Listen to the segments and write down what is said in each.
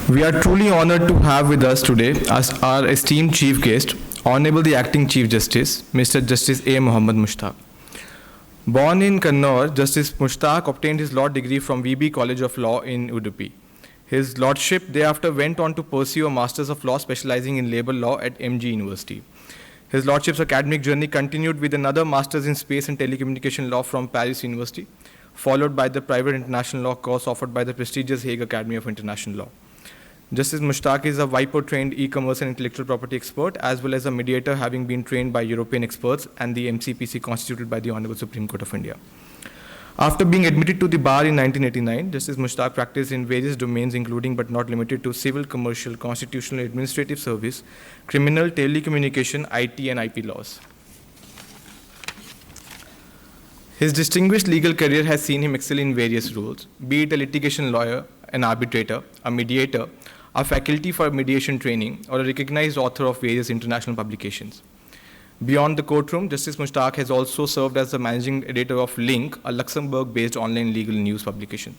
We are truly honored to have with us today as our esteemed Chief Guest, Honorable the Acting Chief Justice, Mr. Justice A. Muhamed Mustaque. Born in Kannur, Justice Mustaque obtained his law degree from VB College of Law in Udupi. His lordship thereafter went on to pursue a Masters of Law specializing in labor law at MG University. His lordship's academic journey continued with another Masters in Space and Telecommunication Law from Paris University, followed by the private international law course offered by the prestigious Hague Academy of International Law. Justice Mustaque is a WIPO-trained e-commerce and intellectual property expert, as well as a mediator, having been trained by European experts and the MCPC constituted by the Honorable Supreme Court of India. After being admitted to the bar in 1989, Justice Mustaque practiced in various domains, including but not limited to civil, commercial, constitutional, administrative service, criminal, telecommunication, IT, and IP laws. His distinguished legal career has seen him excel in various roles, be it a litigation lawyer, an arbitrator, a mediator, a faculty for mediation training, or a recognized author of various international publications. Beyond the courtroom, Justice Mustaque has also served as the managing editor of Link, a Luxembourg-based online legal news publication.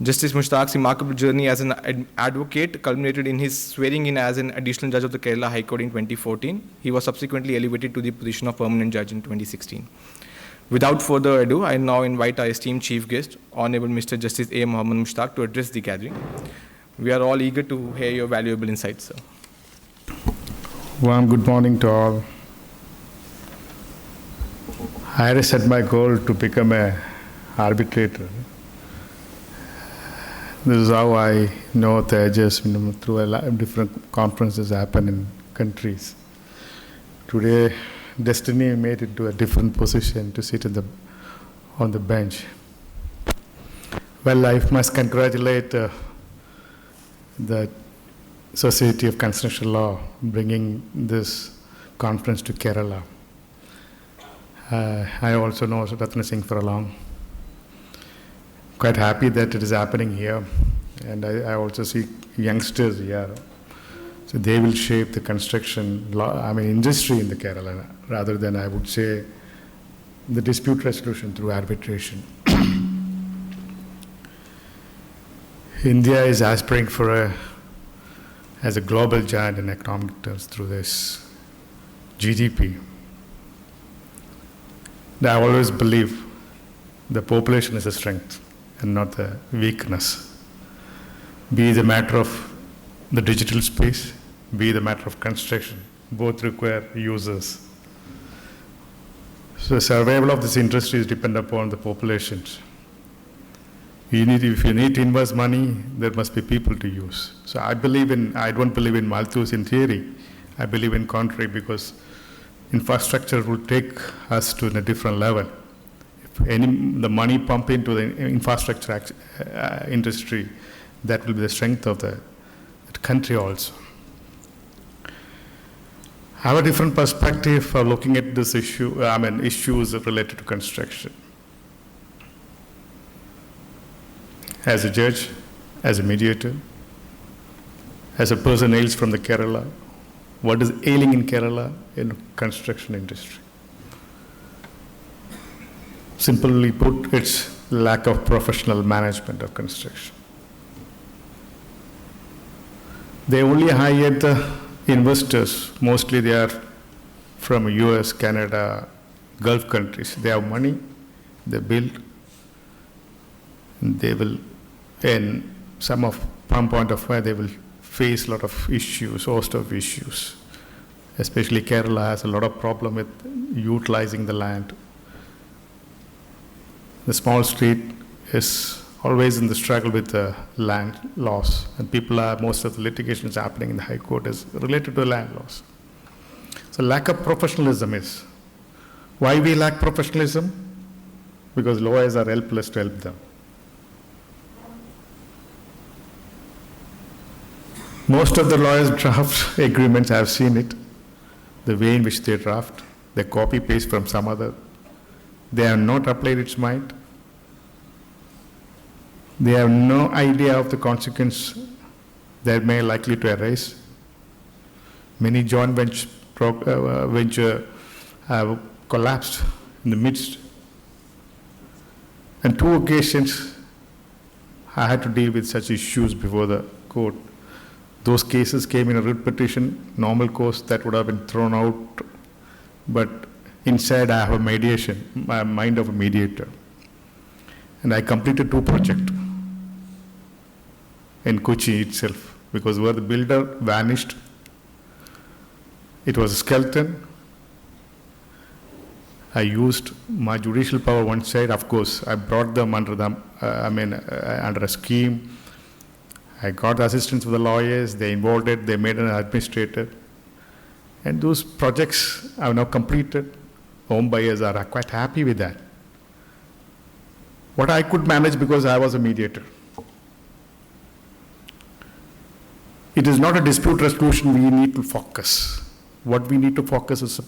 Justice Mustaque's remarkable journey as an advocate culminated in his swearing in as an additional judge of the Kerala High Court in 2014. He was subsequently elevated to the position of permanent judge in 2016. Without further ado, I now invite our esteemed chief guest, Honorable Mr. Justice A. Muhamed Mustaque, to address the gathering. We are all eager to hear your valuable insights, sir. Well, good morning to all. I had set my goal to become an arbitrator. This is how I know Tejas through a lot of different conferences happen in countries. Today, destiny made it to a different position to sit on the bench. Well, I must congratulate the Society of Construction Law bringing this conference to Kerala. I also know Ratna Singh for a long. Quite happy that it is happening here, and I also see youngsters here. So they will shape the construction law, industry in the Kerala, rather than, I would say, the dispute resolution through arbitration. India is aspiring as a global giant in economic terms through this GDP. I always believe the population is a strength and not a weakness. Be it a matter of the digital space, be it a matter of construction, both require users. So survival of this industry is dependent upon the populations. If you need to invest money, there must be people to use. So I don't believe in Malthus in theory. I believe in contrary, because infrastructure will take us to a different level. If the money pump into the infrastructure industry, that will be the strength of the country also. I have a different perspective for looking at this issue, issues related to construction. As a judge, as a mediator, as a person hails from the Kerala, what is ailing in Kerala in construction industry? Simply put, it's lack of professional management of construction. They only hire the investors. Mostly they are from US, Canada, Gulf countries. They have money, they build, they will, in some point of view, they will face a lot of issues, host of issues. Especially Kerala has a lot of problem with utilizing the land. The small state is always in the struggle with the land laws, and most of the litigation is happening in the High Court is related to land laws. So lack of professionalism is. Why we lack professionalism? Because lawyers are helpless to help them. Most of the lawyers draft agreements, I have seen it, the way in which they draft, they copy paste from some other. They have not applied its mind. They have no idea of the consequence that may likely to arise. Many joint venture have collapsed in the midst. And 2 occasions I had to deal with such issues before the court. Those cases came in a writ petition, normal course that would have been thrown out, but inside I have a mediation, my mind of a mediator. And I completed 2 projects in Kochi itself, because where the builder vanished, it was a skeleton. I used my judicial power one side. Of course, I brought them under under a scheme. I got the assistance of the lawyers. They involved it. They made an administrator. And those projects are now completed. Home buyers are quite happy with that. What I could manage because I was a mediator. It is not a dispute resolution we need to focus. What we need to focus is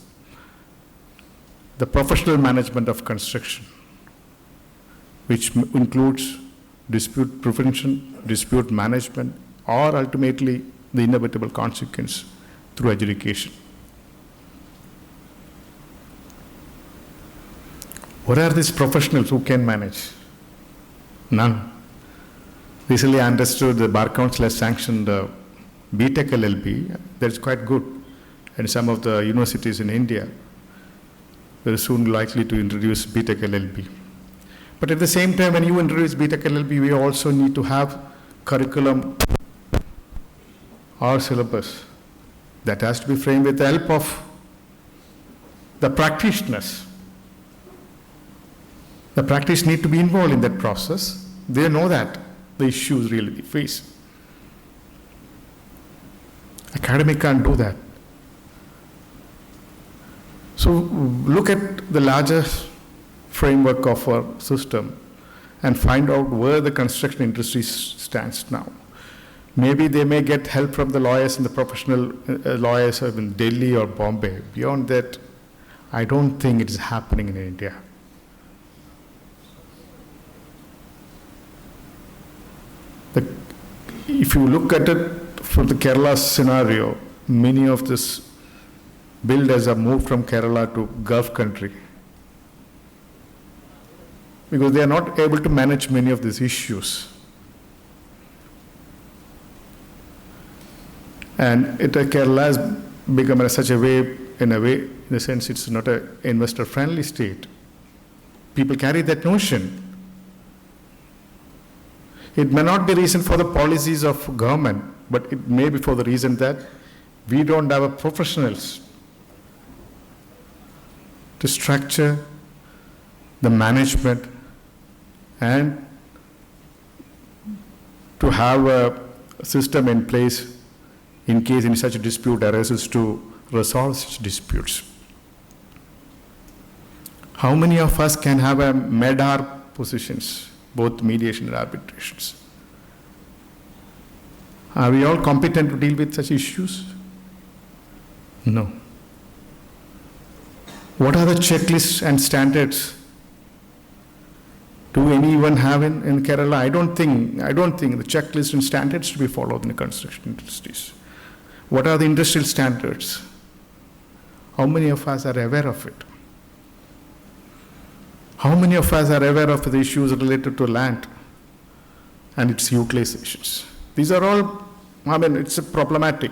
the professional management of construction, which includes dispute prevention, dispute management, or ultimately the inevitable consequence through adjudication. What are these professionals who can manage? None. Recently I understood the Bar Council has sanctioned the BTech LLB. That's quite good. And some of the universities in India very soon likely to introduce BTech LLB. But at the same time, when you introduce BTech LLB, we also need to have curriculum or syllabus that has to be framed with the help of the practitioners. The practitioners need to be involved in that process. They know that the issues really they face. Academic can't do that. So look at the larger framework of our system and find out where the construction industry stands now. Maybe they may get help from the lawyers and the professional lawyers in Delhi or Bombay. Beyond that, I don't think it is happening in India. If you look at it from the Kerala scenario, many of these builders have moved from Kerala to Gulf country because they are not able to manage many of these issues. And Kerala has become in such a way, in the sense it's not an investor-friendly state. People carry that notion. It may not be reason for the policies of government, but it may be for the reason that we don't have a professionals to structure the management and to have a system in place in case any such dispute arises to resolve such disputes. How many of us can have a MEDAR positions, both mediation and arbitrations? Are we all competent to deal with such issues? No. What are the checklists and standards? Do anyone have in Kerala? I don't think the checklists and standards to be followed in the construction industries. What are the industrial standards? How many of us are aware of it? How many of us are aware of the issues related to land and its utilizations? These are all, it's problematic.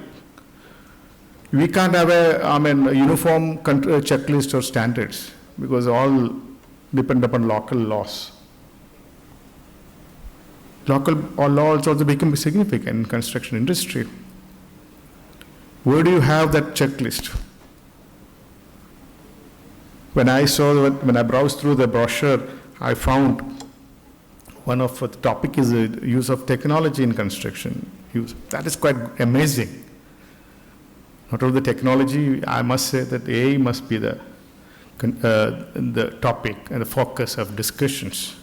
We can't have a uniform checklist or standards because all depend upon local laws. Local laws also become significant in construction industry. Where do you have that checklist? When I browsed through the brochure, I found one of the topic is the use of technology in construction. That is quite amazing. Not only the technology, I must say that AI must be the topic and the focus of discussions.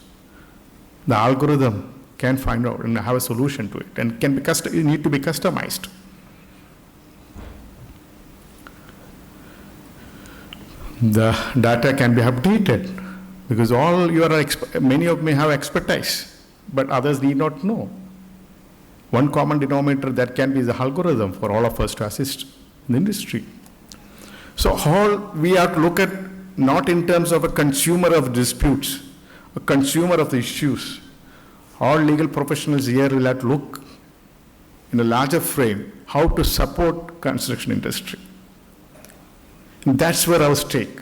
The algorithm can find out and have a solution to it, and can be need to be customized. The data can be updated because many of me have expertise, but others need not know. One common denominator that can be the algorithm for all of us to assist in the industry. So we have to look at not in terms of a consumer of disputes, a consumer of the issues. All legal professionals here will have to look in a larger frame, how to support construction industry. And that's where our stake.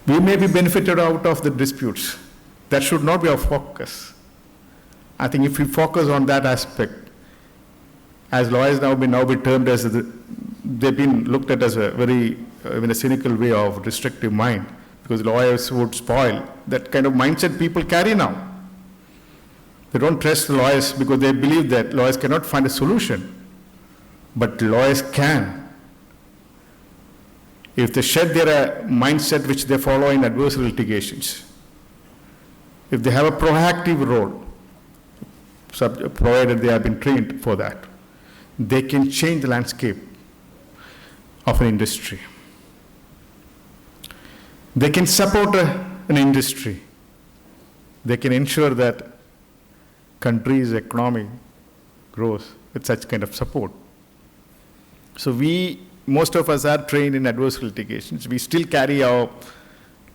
We may be benefited out of the disputes. That should not be our focus. I think if we focus on that aspect, as lawyers now be termed as, they've been looked at as a very, in a cynical way of restrictive mind, because lawyers would spoil that kind of mindset people carry now. They don't trust the lawyers because they believe that lawyers cannot find a solution, but lawyers can. If they shed their mindset which they follow in adversarial litigations, if they have a proactive role, provided they have been trained for that, they can change the landscape of an industry. They can support an industry. They can ensure that country's economy grows with such kind of support. So most of us are trained in adversarial litigations. We still carry our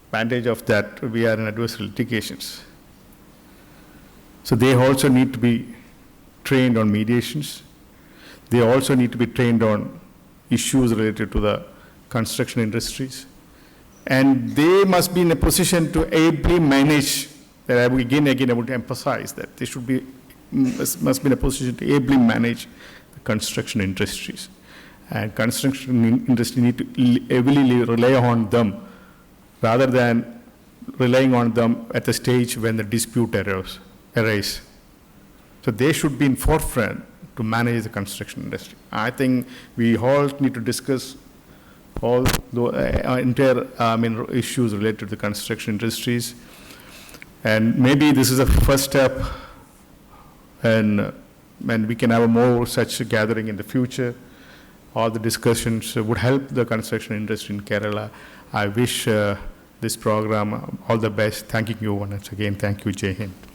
advantage of that. We are in adversarial litigations. So they also need to be trained on mediations. They also need to be trained on issues related to the construction industries. And they must be in a position to ably manage, that I again I would emphasize that they should be, must be in a position to ably manage the construction industries. And construction industry need to heavily rely on them rather than relying on them at the stage when the dispute arise. So they should be in forefront to manage the construction industry. I think we all need to discuss all the entire issues related to the construction industries. And maybe this is a first step, and we can have a more such gathering in the future. All the discussions would help the construction industry in Kerala. I wish this program all the best. Thanking you once again. Thank you, Jai Hind.